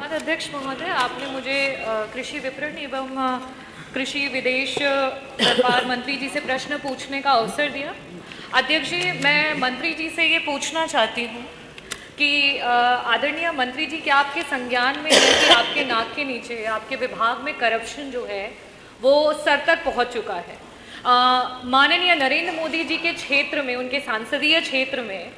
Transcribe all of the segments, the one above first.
धन्यवाद अध्यक्ष महोदय, आपने मुझे कृषि विपणन एवं कृषि विदेश व्यापार मंत्री जी से प्रश्न पूछने का अवसर दिया। अध्यक्ष जी, मैं मंत्री जी से ये पूछना चाहती हूँ कि आदरणीय मंत्री जी, क्या आपके संज्ञान में है कि आपके नाक के नीचे आपके विभाग में करप्शन जो है वो सर तक पहुँच चुका है? माननीय नरेंद्र मोदी जी के क्षेत्र में, उनके सांसदीय क्षेत्र में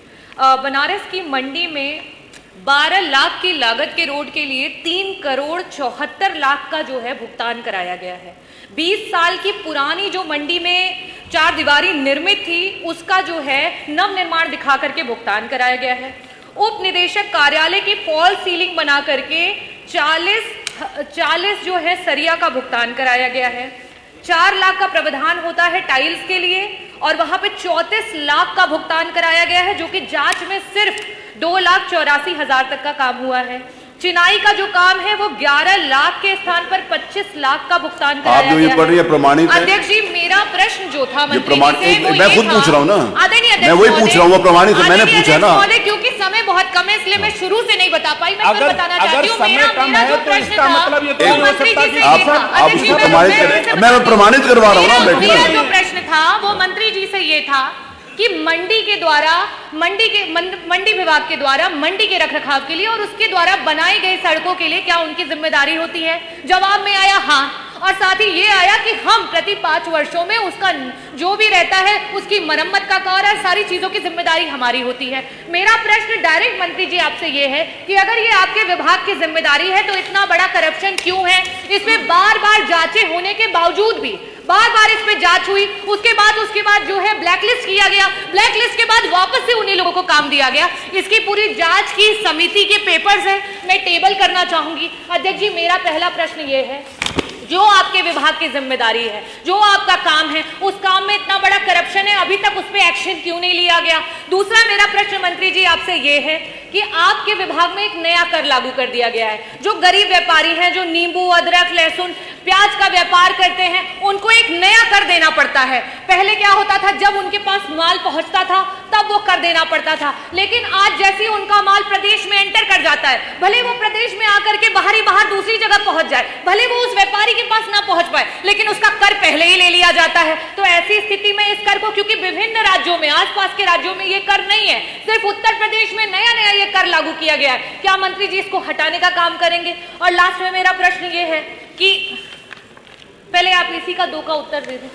बनारस की मंडी में 12 लाख की लागत के रोड के लिए 3 करोड़ 74 लाख का जो है भुगतान कराया गया है। 20 साल की पुरानी जो मंडी में 4 दीवारी निर्मित थी उसका जो है नव निर्माण दिखा करके भुगतान कराया गया है। उप निदेशक कार्यालय की फॉल सीलिंग बना करके 40 जो है सरिया का भुगतान कराया गया है। 4 लाख का प्रावधान होता है टाइल्स के लिए और वहां पे 34 लाख का भुगतान कराया गया है, जो कि जांच में सिर्फ 2,84,000 तक का काम हुआ है। चिनाई का जो काम है वो 11 लाख के स्थान पर 25 लाख का भुगतान कराया गया है। आप जो ये पढ़ रही है प्रमाणित है? अध्यक्ष जी, मेरा प्रश्न जो था मंत्री जी से मैं खुद पूछ रहा हूँ ना, मैं वही पूछ रहा हूँ, वो प्रमाणित है, मैंने पूछा ना। क्योंकि समय बहुत कम है इसलिए मैं शुरू से नहीं बता पाई, मैं फिर बताना चाहती हूँ। मेरा जो प्रश्न था वो मंत्री जी से ये था। मैं प्रमाणित करवा रहा हूँ ना। मेरा जो प्रश्न था वो मंत्री जी से ये था कि मंडी के द्वारा, मंडी विभाग के द्वारा मंडी के रखरखाव के लिए और उसके द्वारा बनाई गई सड़कों के लिए क्या उनकी जिम्मेदारी होती है? जवाब में आया हाँ, और साथ ही ये आया कि हम प्रति 5 वर्षों में उसका जो भी रहता है उसकी मरम्मत का कार्य और सारी चीजों की जिम्मेदारी हमारी होती है। मेरा प्रश्न डायरेक्ट मंत्री जी आपसे ये है कि अगर ये आपके विभाग की जिम्मेदारी है तो इतना बड़ा करप्शन क्यों है? इसमें बार बार जांचें होने के बावजूद भी बार बार इस पे जांच हुई, उसके बाद जो है ब्लैकलिस्ट किया गया, ब्लैकलिस्ट के बाद वापस से उन्हीं लोगों को काम दिया गया। इसकी पूरी जांच की समिति के पेपर्स हैं, मैं टेबल करना चाहूंगी। अध्यक्ष जी, मेरा पहला प्रश्न ये है, जो आपके विभाग की जिम्मेदारी है, जो आपका काम है, उस काम में इतना बड़ा करप्शन है, अभी तक उस पर एक्शन क्यों नहीं लिया गया? दूसरा मेरा प्रश्न मंत्री जी आपसे ये है कि आपके विभाग में एक नया कर लागू कर दिया गया है। जो गरीब व्यापारी हैं, जो नींबू, अदरक, लहसुन, प्याज का व्यापार करते हैं, उनको एक नया कर देना पड़ता है। पहले क्या होता था, जब उनके पास माल पहुंचता था तब वो कर देना पड़ता था, लेकिन आज जैसे ही उनका माल प्रदेश में एंटर कर जाता है, भले वो प्रदेश में आकर के बाहर दूसरी जगह पहुंच जाए, भले वो उस व्यापारी के पास ना पहुंच पाए, लेकिन उसका कर पहले ही ले लिया जाता है। तो ऐसी स्थिति में इस कर को, क्योंकि विभिन्न राज्यों में, आसपास के राज्यों में ये कर नहीं है, सिर्फ उत्तर प्रदेश में नया ये कर लागू किया गया है, क्या मंत्री जी इसको हटाने का काम करेंगे? और लास्ट में मेरा प्रश्न ये है कि पहले आप इसी का 2 का उत्तर दे दें।